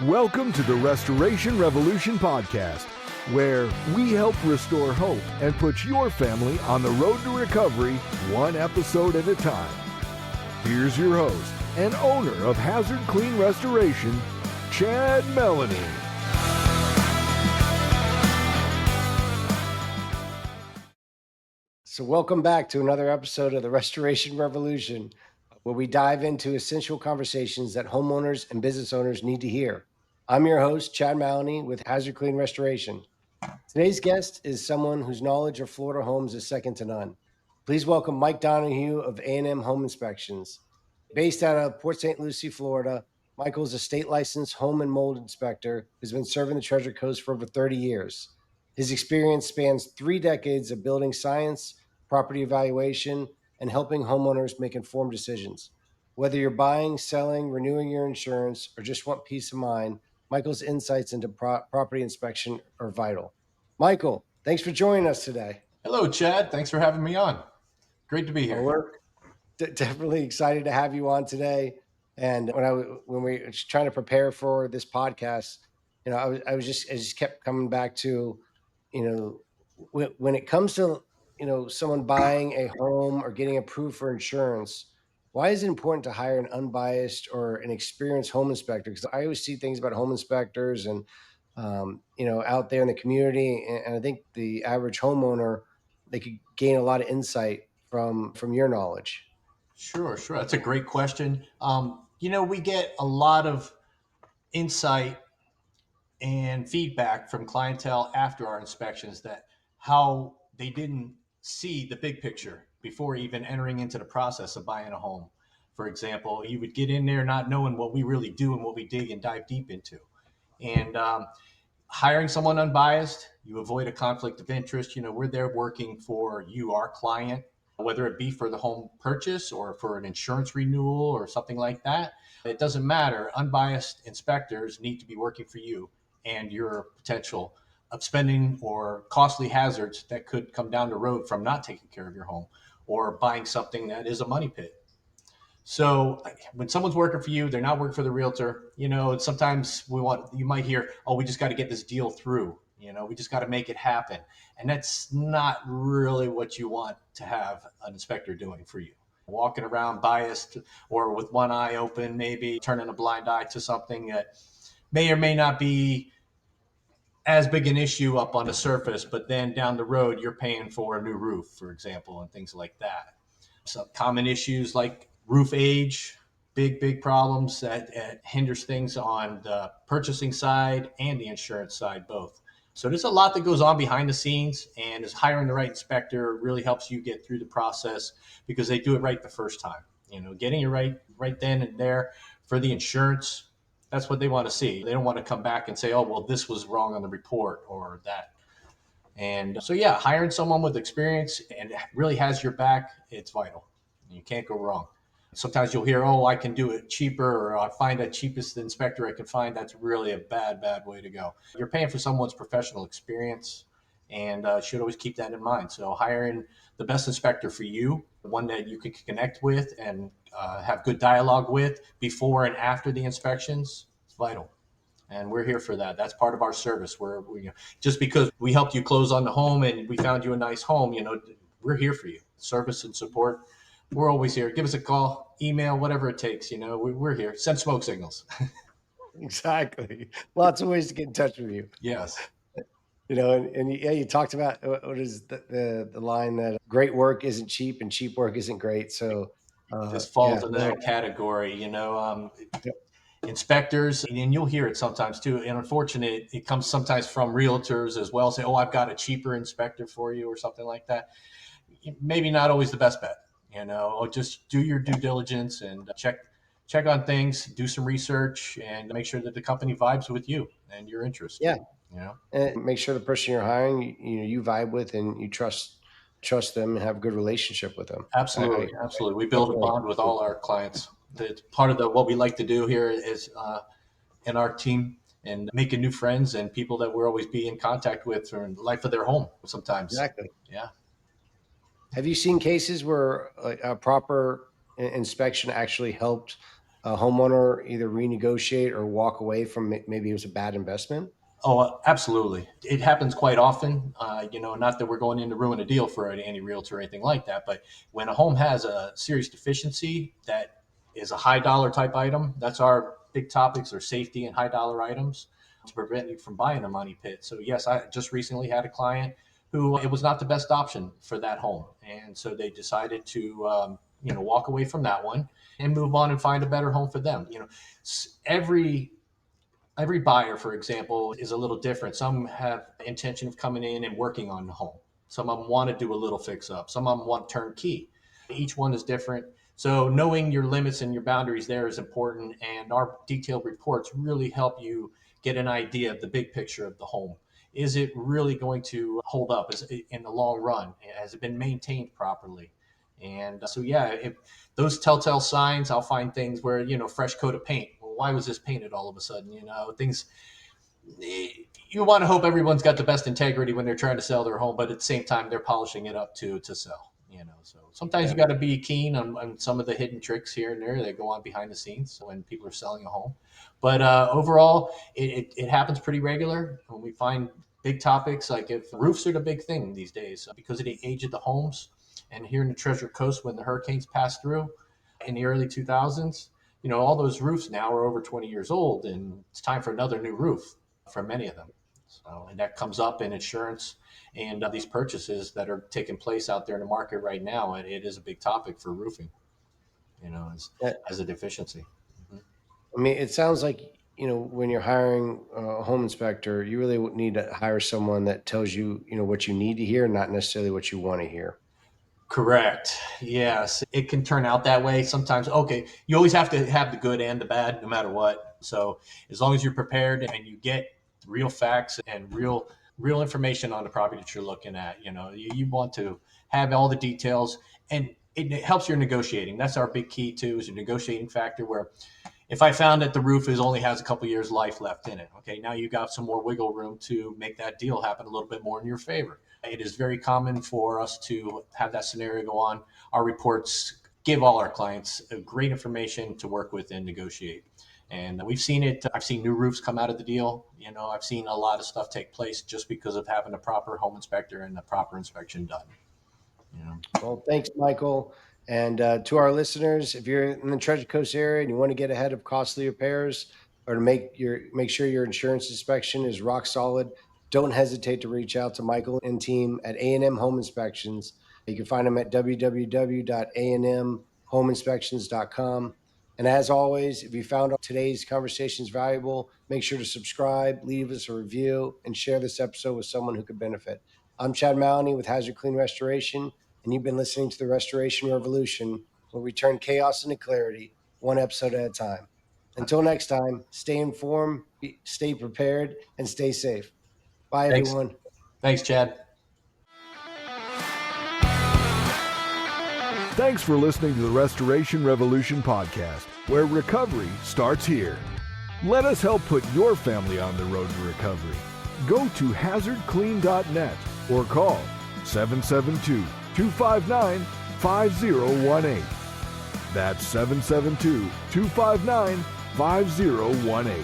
Welcome to the Restoration Revolution podcast, where we help restore hope and put your family on the road to recovery, one episode at a time. Here's your host and owner of Hazard Clean Restoration, Chad Melanie. So welcome back to another episode of the Restoration Revolution, where we dive into essential conversations that homeowners and business owners need to hear. I'm your host, Chad Melanie with Hazard Clean Restoration. Today's guest is someone whose knowledge of Florida homes is second to none. Please welcome Mike Donahue of A&M Home Inspections. Based out of Port St. Lucie, Florida, Michael is a state-licensed home and mold inspector who's been serving the Treasure Coast for over 30 years. His experience spans 3 decades of building science, property evaluation, and helping homeowners make informed decisions. Whether you're buying, selling, renewing your insurance, or just want peace of mind, Michael's insights into property inspection are vital. Michael, thanks for joining us today. Hello, Chad. Thanks for having me on. Great to be here. We're definitely excited to have you on today. And when we were trying to prepare for this podcast, I just kept coming back to, when it comes to, someone buying a home or getting approved for insurance, why is it important to hire an unbiased or an experienced home inspector? Because I always see things about home inspectors and, out there in the community. And I think the average homeowner, they could gain a lot of insight from your knowledge. Sure. That's a great question. We get a lot of insight and feedback from clientele after our inspections that how they didn't see the big picture before even entering into the process of buying a home. For example, you would get in there not knowing what we really do and what we dig and dive deep into. And hiring someone unbiased, you avoid a conflict of interest. We're there working for you, our client, whether it be for the home purchase or for an insurance renewal or something like that. It doesn't matter. Unbiased inspectors need to be working for you and your potential of spending or costly hazards that could come down the road from not taking care of your home or buying something that is a money pit. So when someone's working for you, they're not working for the realtor. Sometimes you might hear, oh, we just got to get this deal through. We just got to make it happen. And that's not really what you want to have an inspector doing for you. Walking around biased or with one eye open, maybe turning a blind eye to something that may or may not be as big an issue up on the surface, but then down the road, you're paying for a new roof, for example, and things like that. Some common issues like roof age, big problems that hinders things on the purchasing side and the insurance side, both. So there's a lot that goes on behind the scenes, and is hiring the right inspector really helps you get through the process because they do it right the first time. Getting it right then and there for the insurance, that's what they want to see. They don't want to come back and say, oh, well, this was wrong on the report or that. And so, hiring someone with experience and really has your back, it's vital. You can't go wrong. Sometimes you'll hear, oh, I can do it cheaper, or I find that cheapest inspector I can find. That's really a bad way to go. You're paying for someone's professional experience, and should always keep that in mind. So hiring the best inspector for you, one that you can connect with and have good dialogue with before and after the inspections, is vital. And we're here for that. That's part of our service. We just because we helped you close on the home and we found you a nice home, we're here for you. Service and support. We're always here. Give us a call, email, whatever it takes. We're here. Send smoke signals. Exactly. Lots of ways to get in touch with you. Yes. You talked about what is the line that great work isn't cheap and cheap work isn't great. So just falls into that category, inspectors, and you'll hear it sometimes too. And unfortunately, it comes sometimes from realtors as well. Say, oh, I've got a cheaper inspector for you or something like that. Maybe not always the best bet, or just do your due diligence and check on things, do some research, and make sure that the company vibes with you and your interests. Yeah. And make sure the person you're hiring, you vibe with and you trust them and have a good relationship with them. Absolutely. We build a bond with all our clients. It's part of what we like to do here is in our team, and making new friends and people that we'll always be in contact with for the life of their home sometimes. Exactly. Yeah. Have you seen cases where a proper inspection actually helped a homeowner either renegotiate or walk away from maybe it was a bad investment? Oh, absolutely. It happens quite often. Not that we're going in to ruin a deal for any realtor or anything like that, but when a home has a serious deficiency that is a high dollar type item, that's our big topics are safety and high dollar items to prevent you from buying a money pit. So yes, I just recently had a client who it was not the best option for that home. And so they decided to, walk away from that one and move on and find a better home for them. Every buyer, for example, is a little different. Some have intention of coming in and working on the home. Some of them want to do a little fix up. Some of them want turnkey. Each one is different. So knowing your limits and your boundaries there is important. And our detailed reports really help you get an idea of the big picture of the home. Is it really going to hold up in the long run? Has it been maintained properly? And if those telltale signs, I'll find things where, fresh coat of paint. Well, why was this painted all of a sudden? Things you want to hope everyone's got the best integrity when they're trying to sell their home, but at the same time, they're polishing it up to sell, So sometimes you got to be keen on some of the hidden tricks here and there that go on behind the scenes when people are selling a home. But overall, it happens pretty regular when we find big topics, like if roofs are the big thing these days because of the age of the homes. And here in the Treasure Coast, when the hurricanes passed through in the early 2000s, all those roofs now are over 20 years old, and it's time for another new roof for many of them. So, and that comes up in insurance and these purchases that are taking place out there in the market right now. And it is a big topic for roofing, as a deficiency. Mm-hmm. I mean, it sounds like, when you're hiring a home inspector, you really need to hire someone that tells you, what you need to hear, not necessarily what you want to hear. Correct. Yes, it can turn out that way sometimes. Okay, you always have to have the good and the bad, no matter what. So as long as you're prepared and you get real facts and real information on the property that you're looking at, you want to have all the details, and it helps your negotiating. That's our big key too, is your negotiating factor. Where if I found that the roof only has a couple years life left in it, okay, now you got some more wiggle room to make that deal happen a little bit more in your favor. It is very common for us to have that scenario go on. Our reports give all our clients great information to work with and negotiate. And we've seen it. I've seen new roofs come out of the deal. I've seen a lot of stuff take place just because of having a proper home inspector and a proper inspection done. Well, thanks, Michael. And to our listeners, if you're in the Treasure Coast area and you want to get ahead of costly repairs or to make sure your insurance inspection is rock solid, don't hesitate to reach out to Michael and team at A&M Home Inspections. You can find them at www.anmhomeinspections.com. And as always, if you found today's conversations valuable, make sure to subscribe, leave us a review, and share this episode with someone who could benefit. I'm Chad Maloney with Hazard Clean Restoration, and you've been listening to the Restoration Revolution, where we turn chaos into clarity, one episode at a time. Until next time, stay informed, stay prepared, and stay safe. Bye, everyone. Thanks, Chad. Thanks for listening to the Restoration Revolution podcast, where recovery starts here. Let us help put your family on the road to recovery. Go to hazardclean.net or call 772-259-5018. That's 772-259-5018.